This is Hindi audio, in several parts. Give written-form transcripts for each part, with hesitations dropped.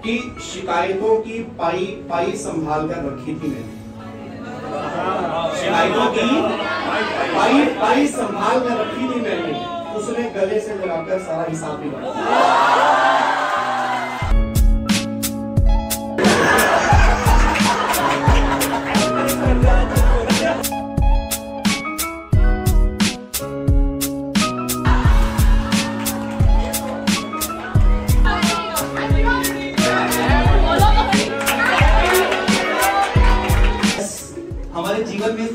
कि शिकायतों की पाई संभाल कर रखी थी मैंने। शिकायतों की पाई संभाल कर रखी थी मैंने, उसने गले से लगाकर सारा हिसाब निकाला। हमारे जीवन में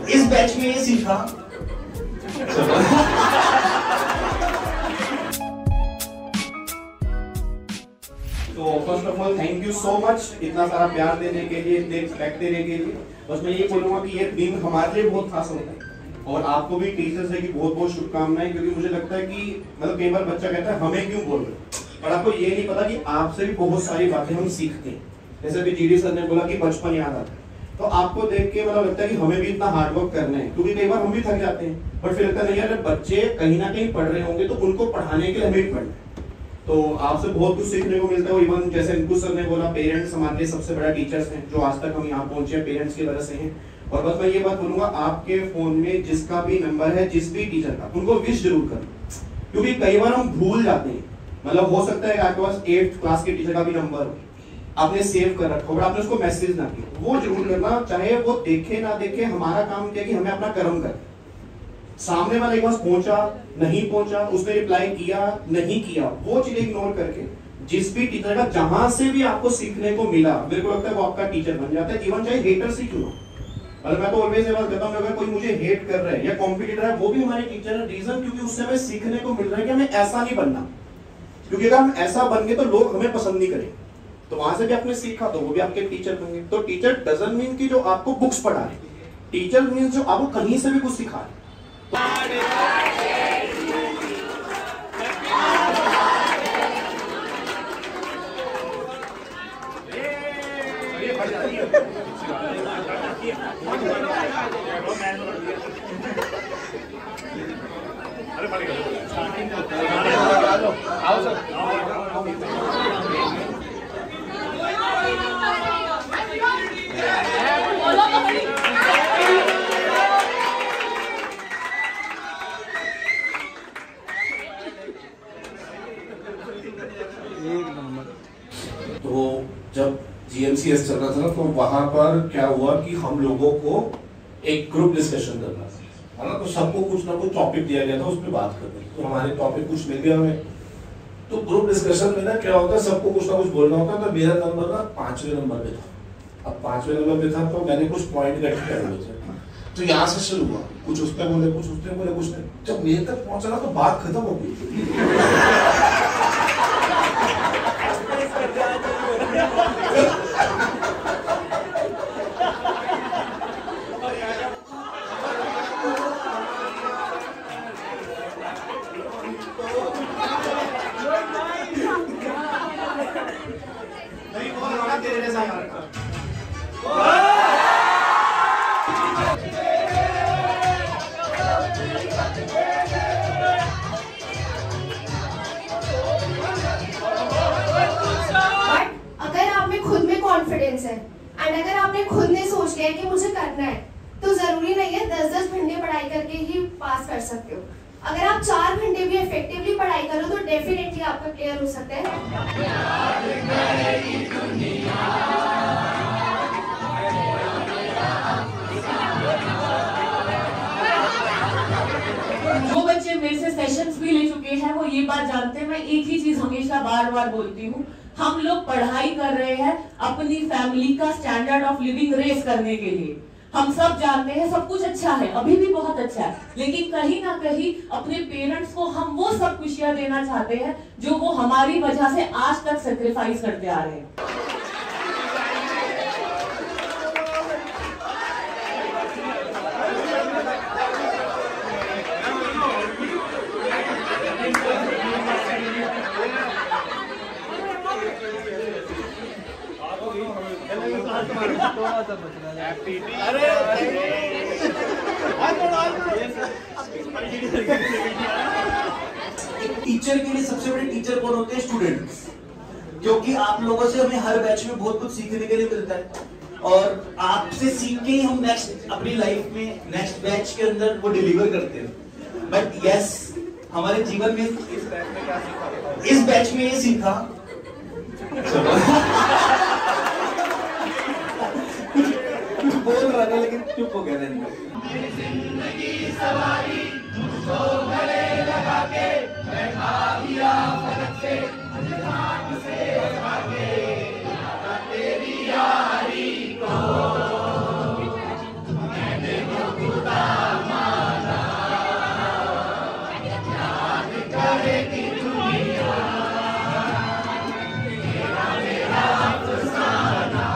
इस बैच में ये सीखा। तो first of all thank you so much इतना सारा प्यार देने के लिए, इतने रिस्पेक्ट देने के लिए। बस मैं ये बोलूंगा कि ये दिन हमारे लिए बहुत खास होता है और आपको भी टीचर्स से की बहुत बहुत शुभकामनाएं, क्योंकि मुझे लगता है कि मतलब कई बार बच्चा कहता है हमें क्यों बोल रहे, पर आपको ये नहीं पता कि आपसे भी बहुत सारी बातें हम सीखते हैं। जैसे भी जीडी सर ने बोला कि बचपन याद आता है, तो आपको देख के मतलब लगता है कि हमें भी इतना हार्ड वर्क करना है, क्योंकि कई बार हम भी थक जाते हैं, बट फिर लगता नहीं यार बच्चे कहीं ना कहीं पढ़ रहे होंगे तो उनको पढ़ाने के लिए हमें भी पढ़ना है। तो आपसे बहुत कुछ सीखने को मिलता है। इवन जैसे अंकुश सर ने बोला, पेरेंट्स हमारे लिए सबसे बड़ा टीचर्स हैं, जो आज तक हम यहाँ पहुंचे हैं पेरेंट्स की वजह से हैं। और बस मैं ये बात बोलूंगा, आपके फोन में जिसका भी नंबर है, जिस भी टीचर का, उनको विश जरूर करना, क्योंकि कई बार हम भूल जाते हैं। मतलब हो सकता है आपके पास 8th क्लास के टीचर का भी नंबर हो, आपने सेव कर रखा होगा, आपने उसको मैसेज ना किया, वो जरूर करना। चाहे वो देखे ना देखे, हमारा काम क्या कि हमें अपना कर्म करें। सामने वाले के पास पहुंचा नहीं पहुंचा, उसने रिप्लाई किया नहीं किया, वो चीज इग्नोर करके जिस भी टीचर का जहां से भी आपको सीखने को मिला, मेरे को लगता है वो आपका टीचर बन जाता है। इवन चाहे हेटर से क्यों ना, मतलब मैं तो ऑलवेज ये बात कहता हूं, अगर कोई मुझे हेट कर रहा है या कॉम्पिटिटर है, वो भी हमारे टीचर है। रीजन क्योंकि उससे हमें सीखने को मिल रहा है कि हमें ऐसा नहीं बनना, क्योंकि अगर हम ऐसा बन गए तो लोग हमें पसंद नहीं करेंगे। तो वहां से भी आपने सीखा तो वो भी आपके टीचर होंगे। तो टीचर डजंट मीन कि जो आपको बुक्स पढ़ा रहे, टीचर मीन जो आपको कहीं से भी कुछ सिखा रहे। तो जब GMCS चल रहा था ना, तो वहां पर क्या हुआ कि हम लोगों को एक ग्रुप डिस्कशन करना था ना, तो सबको कुछ ना कुछ टॉपिक दिया गया था, उस पर बात करनी। तो हमारे टॉपिक कुछ मिल गया हमें। तो ग्रुप डिस्कशन में ना क्या होता है, सबको कुछ ना कुछ बोलना होता है। तो मेरा नंबर ना 5वें नंबर पे था। अब 5वें नंबर पे था तो मैंने कुछ पॉइंट इकट्ठे कर लिए थे। तो यहाँ से शुरू हुआ, कुछ उस पर बोले, कुछ उस पर बोले, कुछ नहीं। जब मेरे तक पहुंचा ना तो बात खत्म हो गई। कॉन्फिडेंस है एंड अगर आपने खुद ने सोच लिया कि मुझे करना है, तो जरूरी नहीं है 10-10 घंटे पढ़ाई करके ही पास कर सकते हो। अगर आप 4 घंटे भी इफेक्टिवली पढ़ाई करो तो डेफिनेटली आपका क्लियर हो सकता है। जो बच्चे मेरे से सेशंस भी ले चुके हैं वो ये बात जानते हैं, मैं एक ही चीज हमेशा बार बार बोलती हूँ, हम लोग पढ़ाई कर रहे हैं अपनी फैमिली का स्टैंडर्ड ऑफ लिविंग रेस करने के लिए। हम सब जानते हैं सब कुछ अच्छा है, अभी भी बहुत अच्छा है, लेकिन कहीं ना कहीं अपने पेरेंट्स को हम वो सब खुशियां देना चाहते हैं जो वो हमारी वजह से आज तक सेक्रीफाइस करते आ रहे हैं। टीचर के लिए सबसे बड़े टीचर कौन होते हैं? स्टूडेंट्स। क्योंकि आप लोगों से हमें हर बैच में बहुत कुछ सीखने के लिए मिलता है, और आपसे सीख के ही हम नेक्स्ट अपनी लाइफ में नेक्स्ट बैच के अंदर वो डिलीवर करते हैं। बट यस, हमारे जीवन में इस बैच में ये सीखा कुछ बोल रहा था लेकिन चुप हो गया। जिंदगी सवारी मुझको गले लगा के बैठा दिया फलक से आगे तेरी यारी को मैंने खुदा माना, याद करेगी दुनिया मेरा अफसाना।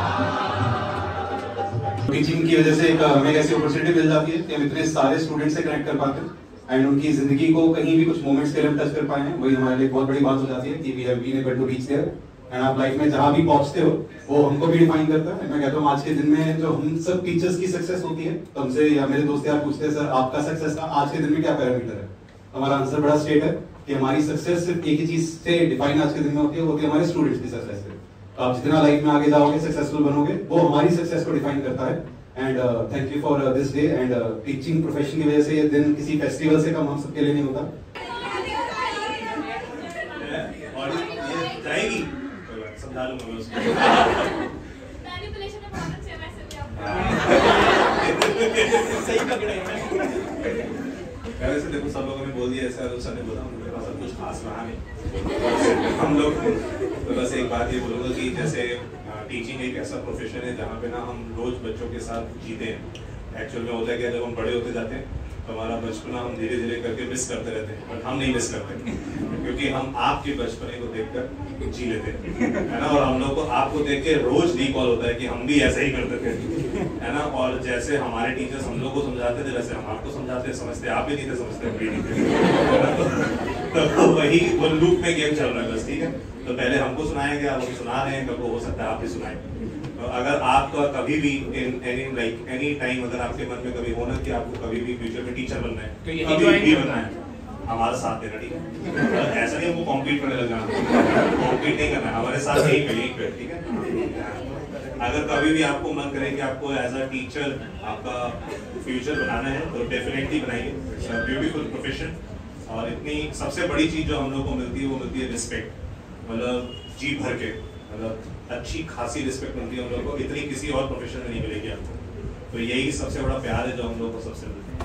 टीचिंग की वजह से हमें ऐसी अपॉर्चुनिटी मिल जाती है कि हम इतने सारे स्टूडेंट से कनेक्ट कर पाते हैं एंड उनकी जिंदगी को कहीं भी कुछ मोमेंट्स के लिए टच कर पाए हैं, वही हमारे लिए बहुत बड़ी बात हो जाती है कि we have been able to reach there. And आप लाइफ में जहां भी पहुंचते हो वो हमको भी डिफाइन करता है। मैं कहता हूँ आज के दिन में जो हम सब टीचर्स की सक्सेस होती है, तो हमसे या मेरे दोस्त यार पूछते हैं सर आपका सक्सेस का आज के दिन में क्या पैरामीटर है, हमारा आंसर बड़ा स्ट्रेट है कि हमारी सक्सेस सिर्फ एक ही चीज से डिफाइन आज के दिन में होती है, वो होती है हमारे स्टूडेंट्स की सक्सेस से। तो आप जितना लाइफ में आगे जाओगे, सक्सेसफुल बनोगे, वो हमारी सक्सेस को डिफाइन करता है। And thank you for this day. And teaching profession की वजह से ये दिन किसी फेस्टिवल से कम हम सबके लिए नहीं होता। जाएगी समझा लूंगा मैं उसको। सही पकड़े हैं। पहले से देखो सब लोगों ने बोल दिया ऐसा, सर ने बोला मेरे पास कुछ खास रहा नहीं हम लोग। तो बस एक बात ये बोलूँगा कि जैसे टीचिंग एक ऐसा प्रोफेशन है जहाँ पे ना हम रोज बच्चों के साथ जीते हैं। एक्चुअल में होता है क्या, जब हम बड़े होते जाते हैं तो हमारा बचपना हम धीरे धीरे करके मिस करते रहते हैं, बट हम नहीं मिस करते क्योंकि हम आपके बचपने को देखकर जी लेते हैं, है ना। और हम लोग को आपको देख के रोज रिकॉल होता है कि हम भी ऐसा ही करते थे, है ना। और जैसे हमारे टीचर्स हम लोग को समझाते थे वैसे हम आपको समझाते समझते आप भी नहीं थे, समझते हम भी नहीं थे। तो वही वो लूप में गेम चल रहा है बस, ठीक है। तो पहले हमको सुनाया गया, हम सुना रहे हैं, कब हो सकता है आप भी सुनाएं। तो अगर आपका कभी भी एनी टाइम अगर आपके मन में कभी होना कि आपको कभी भी फ्यूचर में टीचर बनना है, तो कभी भी बनना है, हमारा साथ देना, ठीक है। ऐसा नहीं हमको कॉम्पीट करने लग जाना, कॉम्पीट नहीं करना है, हमारे साथ यही पे, ठीक है। अगर कभी भी आपको मन करे कि आपको एज अ टीचर आपका फ्यूचर बनाना है तो डेफिनेटली बनाइए। It's a beautiful profession. और इतनी सबसे बड़ी चीज जो हम लोग को मिलती है वो मिलती है रिस्पेक्ट, मतलब जी भर के, मतलब अच्छी खासी रिस्पेक्ट मिलती है हम लोग को, इतनी किसी और प्रोफेशन में नहीं मिलेगी आपको। तो यही सबसे बड़ा प्यार है जो हम लोग को सबसे मिलता है।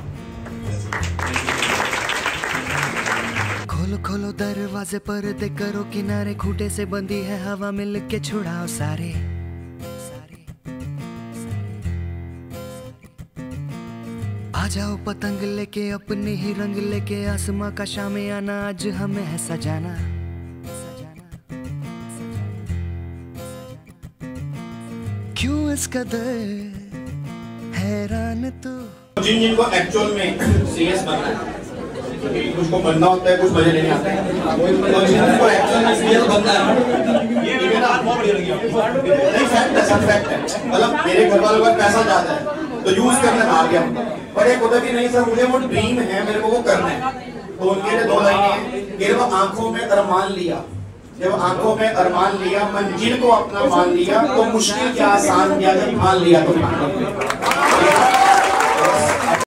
खोलो खोलो दरवाजे पर्दे करो किनारे, खूंटे से बंदी है हवा मिल के छुड़ाओ सारे। आ जाओ पतंग लेके अपने ही रंग लेके, आसमां का शामे आना आज हमें है सजाना। क्यों इस कदर हैरान तू। जिनको एक्चुअल में सीएस बनना है, क्योंकि कुछ को बनना होता है, कुछ मजे नहीं आते हैं, तो जिनको एक्चुअल में सीएस बनना है, ये ना बहुत बढ़िया लगी आपको। नहीं फैक्ट है, सब फैक्ट है। मतलब मेरे घर वालों का पैसा ज्यादा है तो यूज करने में आ गया, पर एक होता कि नहीं सर मुझे वो ड्रीम है, मेरे को वो करना है। तो उनके लिए दो लाइनें हैं कि जब आंखों में अरमान लिया, जब आंखों में अरमान लिया, मंजिल को अपना मान लिया, तो मुश्किल क्या आसान किया जब मान लिया तो